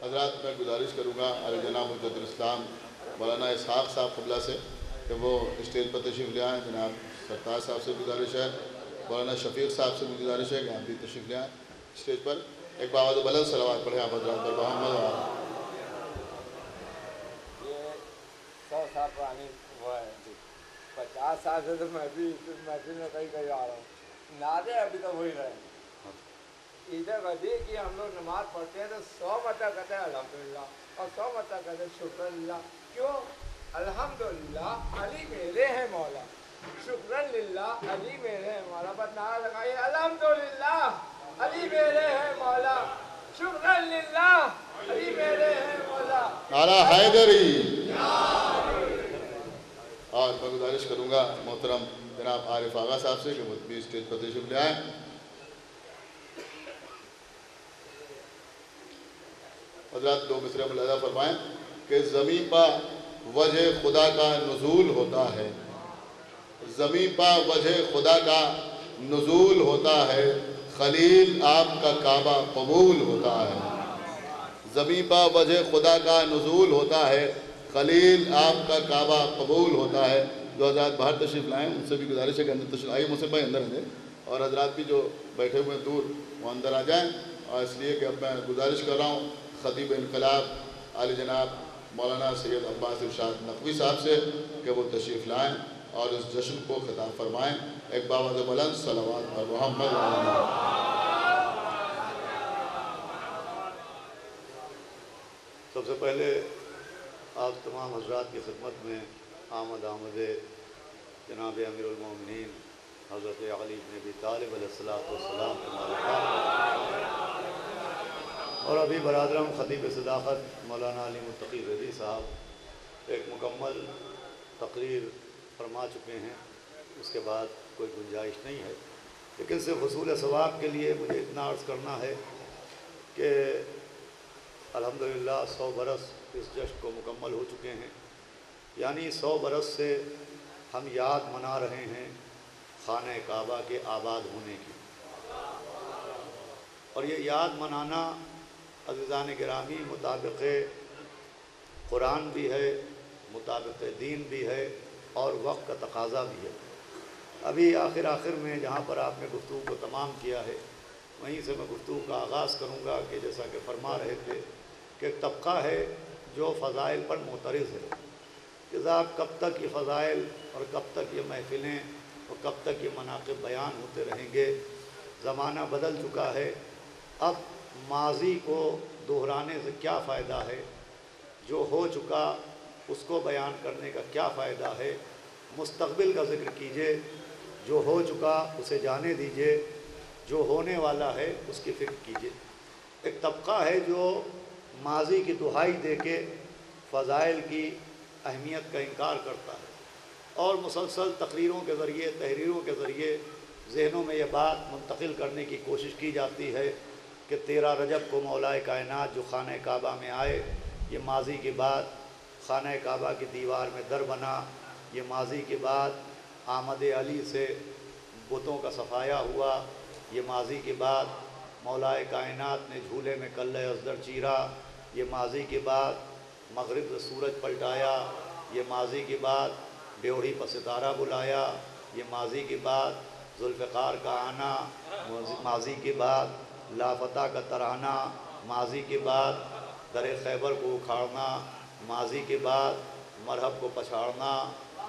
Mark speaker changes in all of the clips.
Speaker 1: حضرات میں گزارش کروں گا علی جناب مجدد الاسلام مولانا اسحاق صاحب قبلہ سے کہ وہ اسٹیج پر تشریف لے آئیں۔ جناب سرتاج صاحب سے گزارش ہے، مولانا شفیق صاحب سے گزارش ہے کہ آپ بھی تشریف لے آئیں اسٹیج پر۔ ایک باوعد بلند صلوات پڑھیں آپ حضرات پر محمد و آل۔
Speaker 2: یہ 100 سال پرانی وہ ہے، 50 سال سے تو میں بھی اس محفل میں کہیں آ رہا ہوں، نعرے ابھی تو وہی رہے۔ ادھر ودی کی ہم لوگ نماز پڑھتے ہیں تو 100 مرتبہ کہتے ہیں الحمدللہ اور 100 مرتبہ کہتے ہیں شکر للہ۔ کیوں؟ الحمدللہ علی میرے ہیں مولا، شکر للہ علی میرے ہیں مولا۔ بس نعرہ لگائیے الحمدللہ علی میرے ہیں مولا، شکر للہ علی میرے ہیں مولا،
Speaker 1: اعلیٰ حیدری۔ اور میں گزارش کروں گا محترم جناب عارف آغا صاحب سے کہ وہ بھی اسٹیج پر تشریف لے آئیں۔ حضرات دو مصرع ملاحظہ فرمائیں کہ زمین پر وجہ خدا کا نزول ہوتا ہے، زمین پر وجہ خدا کا نزول ہوتا ہے، خلیل آپ کا کعبہ قبول ہوتا ہے۔ زمین پر وجہ خدا کا نزول ہوتا ہے، خلیل آپ کا کعبہ قبول ہوتا ہے۔ جو حضرات باہر تشریف لائیں ان سے بھی گزارش ہے کہ اندر تشریف آئیے، مسلم بھائی اندر ہیں اور حضرات بھی جو بیٹھے ہوئے دور وہ اندر آ جائیں۔ اور اس لیے کہ اب میں گزارش کر رہا ہوں خطیب انقلاب علی جناب مولانا سید عباس ارشاد نقوی صاحب سے کہ وہ تشریف لائیں اور اس جشن کو خطاب فرمائیں۔ ایک باوعد بلند صلوات پر محمد و آل۔
Speaker 3: سب سے پہلے آپ تمام حضرات کی خدمت میں آمد جناب امیر المومنین حضرت علی بن ابی طالب علیہ السلام کے مبارکباد، اور ابھی برادرم خطیب صداقت مولانا علی متقی رضی صاحب ایک مکمل تقریر فرما چکے ہیں، اس کے بعد کوئی گنجائش نہیں ہے، لیکن صرف حصول ثواب کے لیے مجھے اتنا عرض کرنا ہے کہ الحمدللہ 100 برس اس جشن کو مکمل ہو چکے ہیں، یعنی 100 برس سے ہم یاد منا رہے ہیں خانہ کعبہ کے آباد ہونے کی، اور یہ یاد منانا عزیزان گرامی مطابق قرآن بھی ہے، مطابق دین بھی ہے اور وقت کا تقاضا بھی ہے۔ ابھی آخر میں جہاں پر آپ نے گفتگو کو تمام کیا ہے وہیں سے میں گفتگو کا آغاز کروں گا کہ جیسا کہ فرما رہے تھے کہ ایک طبقہ ہے جو فضائل پر معترض ہے کہ صاحب کب تک یہ فضائل اور کب تک یہ محفلیں اور کب تک یہ مناقب بیان ہوتے رہیں گے، زمانہ بدل چکا ہے، اب ماضی کو دہرانے سے کیا فائدہ ہے، جو ہو چکا اس کو بیان کرنے کا کیا فائدہ ہے، مستقبل کا ذکر کیجئے، جو ہو چکا اسے جانے دیجئے، جو ہونے والا ہے اس کی فکر کیجئے۔ ایک طبقہ ہے جو ماضی کی دہائی دے کے فضائل کی اہمیت کا انکار کرتا ہے اور مسلسل تقریروں کے ذریعے تحریروں کے ذریعے ذہنوں میں یہ بات منتقل کرنے کی کوشش کی جاتی ہے کہ 13 رجب کو مولا کائنات جو خانہ کعبہ میں آئے، یہ ماضی کی بات، خانہ کعبہ کی دیوار میں در بنا، یہ ماضی کی بات، آمد علی سے بتوں کا صفایا ہوا، یہ ماضی کی بات، مولا کائنات نے جھولے میں کلہ ازدر چیرا، یہ ماضی کی بات، مغرب سے سورج پلٹایا، یہ ماضی کی بات، بیوڑی پر ستارہ بلایا، یہ ماضی کی بات، ذوالفقار کا آنا، ماضی کی بات، لافتہ کا ترانہ، ماضی کی بات، در خیبر کو اکھاڑنا، ماضی کی بات، مرحب کو پچھاڑنا،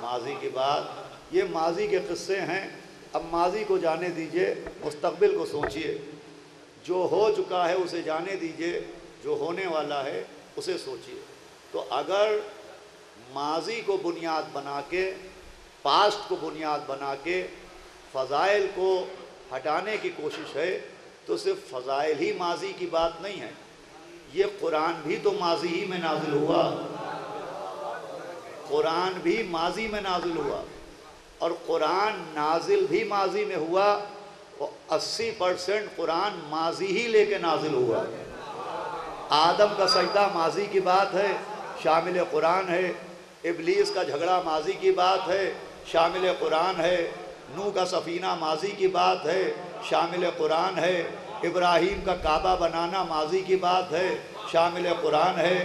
Speaker 3: ماضی کی بات، یہ ماضی کے قصے ہیں۔ اب ماضی کو جانے دیجئے، مستقبل کو سوچئے، جو ہو چکا ہے اسے جانے دیجئے، جو ہونے والا ہے اسے سوچئے۔ تو اگر ماضی کو بنیاد بنا کے، پاسٹ کو بنیاد بنا کے فضائل کو ہٹانے کی کوشش ہے تو صرف فضائل ہی ماضی کی بات نہیں ہے، یہ قرآن بھی تو ماضی ہی میں نازل ہوا، قرآن بھی ماضی میں نازل ہوا، اور قرآن نازل بھی ماضی میں ہوا، اور 80% قرآن ماضی ہی لے کے نازل ہوا۔ آدم کا سجدہ ماضی کی بات ہے، شامل قرآن ہے، ابلیس کا جھگڑا ماضی کی بات ہے، شامل قرآن ہے، نوح کا سفینہ ماضی کی بات ہے، شامل قرآن ہے، ابراہیم کا کعبہ بنانا ماضی کی بات ہے، شامل قرآن ہے،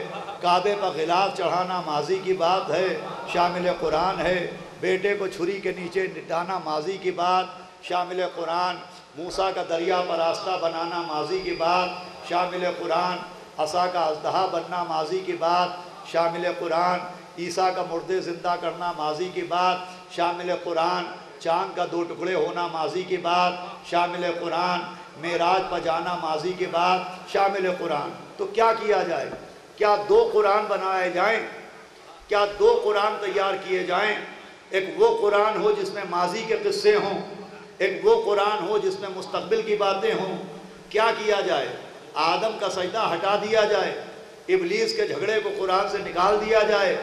Speaker 3: کعبے پر غلاف چڑھانا ماضی کی بات ہے، شامل قرآن ہے، بیٹے کو چھری کے نیچے ڈانا ماضی کی بات، شامل قرآن، موسیٰ کا دریا پر راستہ بنانا ماضی کی بات، شامل قرآن، عصا کا اژدہا بننا ماضی کی بات، شامل قرآن، عیسیٰ کا مردے زندہ کرنا ماضی کی بات، شامل قرآن، چاند کا 2 ٹکڑے ہونا ماضی کی بات، شامل قرآن، معراج پر جانا ماضی کی بات، شامل قرآن۔ تو کیا کیا جائے؟ کیا 2 قرآن بنائے جائیں؟ کیا 2 قرآن تیار کیے جائیں؟ ایک وہ قرآن ہو جس میں ماضی کے قصے ہوں، ایک وہ قرآن ہو جس میں مستقبل کی باتیں ہوں۔ کیا کیا جائے؟ آدم کا سجدہ ہٹا دیا جائے، ابلیس کے جھگڑے کو قرآن سے نکال دیا جائے،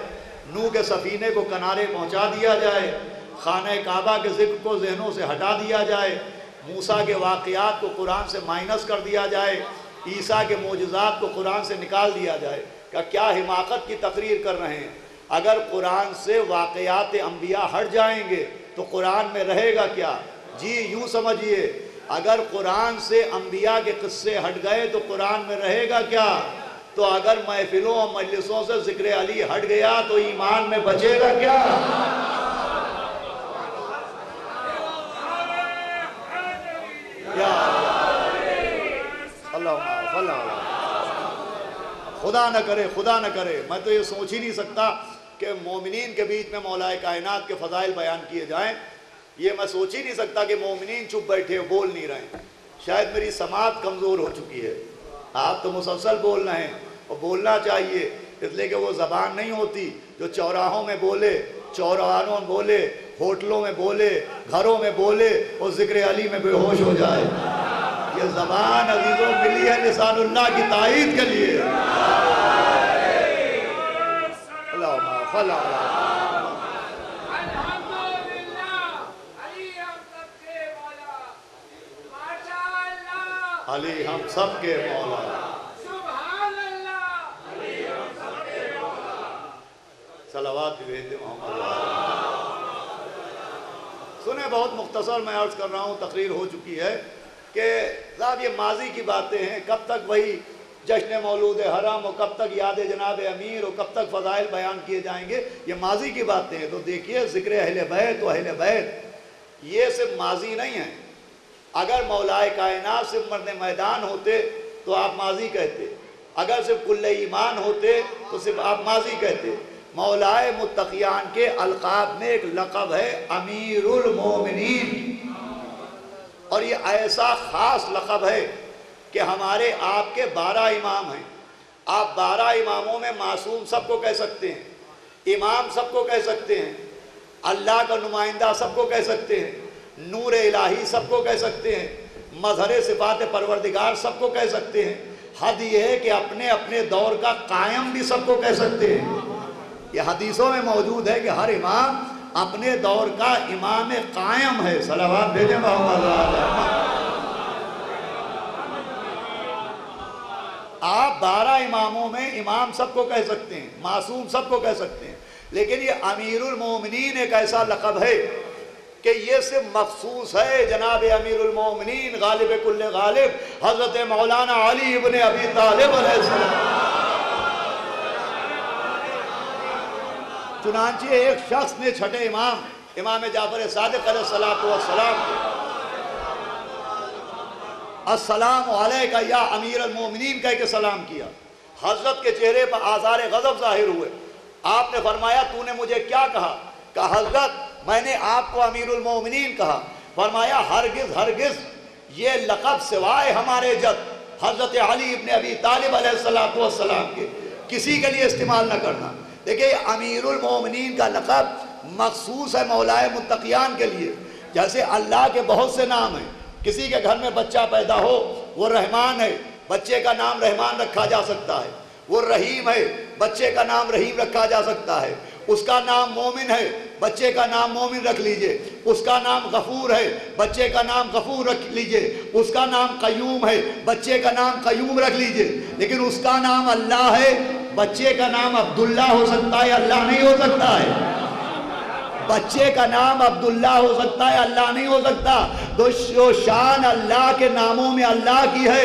Speaker 3: نوح کے سفینے کو کنارے پہنچا دیا جائے، خانہ کعبہ کے ذکر کو ذہنوں سے ہٹا دیا جائے، موسیٰ کے واقعات کو قرآن سے مائنس کر دیا جائے، عیسیٰ کے معجزات کو قرآن سے نکال دیا جائے۔ کیا حماقت کی تقریر کر رہے ہیں؟ اگر قرآن سے واقعات انبیاء ہٹ جائیں گے تو قرآن میں رہے گا کیا؟ جی یوں سمجھیے، اگر قرآن سے انبیاء کے قصے ہٹ گئے تو قرآن میں رہے گا کیا؟ تو اگر محفلوں اور مجلسوں سے ذکر علی ہٹ گیا تو ایمان میں بچے گا کیا؟ خدا نہ کرے، خدا نہ کرے، میں تو یہ سوچ ہی نہیں سکتا کہ مومنین کے بیچ میں مولا کائنات کے فضائل بیان کیے جائیں۔ یہ میں سوچ ہی نہیں سکتا کہ مومنین چپ بیٹھے بول نہیں رہے ہیں۔ شاید میری سماعت کمزور ہو چکی ہے، آپ تو مسلسل بول رہے ہیں اور بولنا چاہیے، اس لیے کہ وہ زبان نہیں ہوتی جو چوراہوں میں بولے، چوراہوں میں بولے، ہوٹلوں میں بولے، گھروں میں بولے اور ذکر علی میں بے ہوش ہو جائے۔ یہ زبان عزیزوں ملی ہے لسان اللہ کی تائید کے لیے۔ علی ہم سب کے مولا،
Speaker 2: سبحان اللہ،
Speaker 3: صلوات بھیجتے محمد۔ سنیں، بہت مختصر میں عرض کر رہا ہوں، تقریر ہو چکی ہے کہ صاحب یہ ماضی کی باتیں ہیں، کب تک وہی جشن مولود حرم اور کب تک یاد جناب امیر اور کب تک فضائل بیان کیے جائیں گے؟ یہ ماضی کی باتیں ہیں۔ تو دیکھیے ذکر اہل بیت و اہل بیت یہ صرف ماضی نہیں ہے۔ اگر مولائے کائنات صرف مرد میدان ہوتے تو آپ ماضی کہتے، اگر صرف کل ایمان ہوتے تو صرف آپ ماضی کہتے۔ مولائے متقیان کے القاب میں ایک لقب ہے امیر المومنین، اور یہ ایسا خاص لقب ہے کہ ہمارے آپ کے 12 امام ہیں۔ آپ 12 اماموں میں معصوم سب کو کہہ سکتے ہیں، امام سب کو کہہ سکتے ہیں، اللہ کا نمائندہ سب کو کہہ سکتے ہیں، نور الہی سب کو کہہ سکتے ہیں، مظہر صفات پروردگار سب کو کہہ سکتے ہیں۔ حد یہ ہے کہ اپنے اپنے دور کا قائم بھی سب کو کہہ سکتے ہیں۔ یہ حدیثوں میں موجود ہے کہ ہر امام اپنے دور کا امام قائم ہے۔ صلوات بھیجیں محمد علیہ۔ آپ 12 اماموں میں امام سب کو کہہ سکتے ہیں، معصوم سب کو کہہ سکتے ہیں، لیکن یہ امیر المومنین ایک ایسا لقب ہے کہ یہ صرف مخصوص ہے جناب امیر المومنین غالب کل غالب حضرت مولانا علی ابن ابی طالب علیہ السلام۔ چنانچہ ایک شخص نے چھٹے امام جعفر صادق علیہ السلام السلام علیکہ یا امیر المومنین کہہ کے سلام کیا۔ حضرت کے چہرے پر آثار غضب ظاہر ہوئے۔ آپ نے فرمایا تو نے مجھے کیا کہا؟ کہا حضرت میں نے آپ کو امیر المومنین کہا۔ فرمایا ہرگز ہرگز یہ لقب سوائے ہمارے جد حضرت علی ابن ابی طالب علیہ السلام کے کسی کے لیے استعمال نہ کرنا۔ دیکھیں امیر المومنین کا لقب مخصوص ہے مولائے متقیان کے لیے۔ جیسے اللہ کے بہت سے نام ہیں، کسی کے گھر میں بچہ پیدا ہو وہ رحمان ہے، بچے کا نام رحمان رکھا جا سکتا ہے۔ وہ رحیم ہے، بچے کا نام رحیم رکھا جا سکتا ہے۔ اس کا نام مومن ہے، بچے کا نام مومن رکھ لیجئے۔ اس کا نام غفور ہے، بچے کا نام غفور رکھ لیجئے۔ اس کا نام قیوم ہے، بچے کا نام قیوم رکھ لیجئے۔ لیکن اس کا نام اللہ ہے، بچے کا نام عبداللہ ہو سکتا ہے، اللہ نہیں ہو سکتا ہے۔ بچے کا نام عبداللہ ہو سکتا ہے، اللہ نہیں ہو سکتا۔ جو شان اللہ کے ناموں میں اللہ کی ہے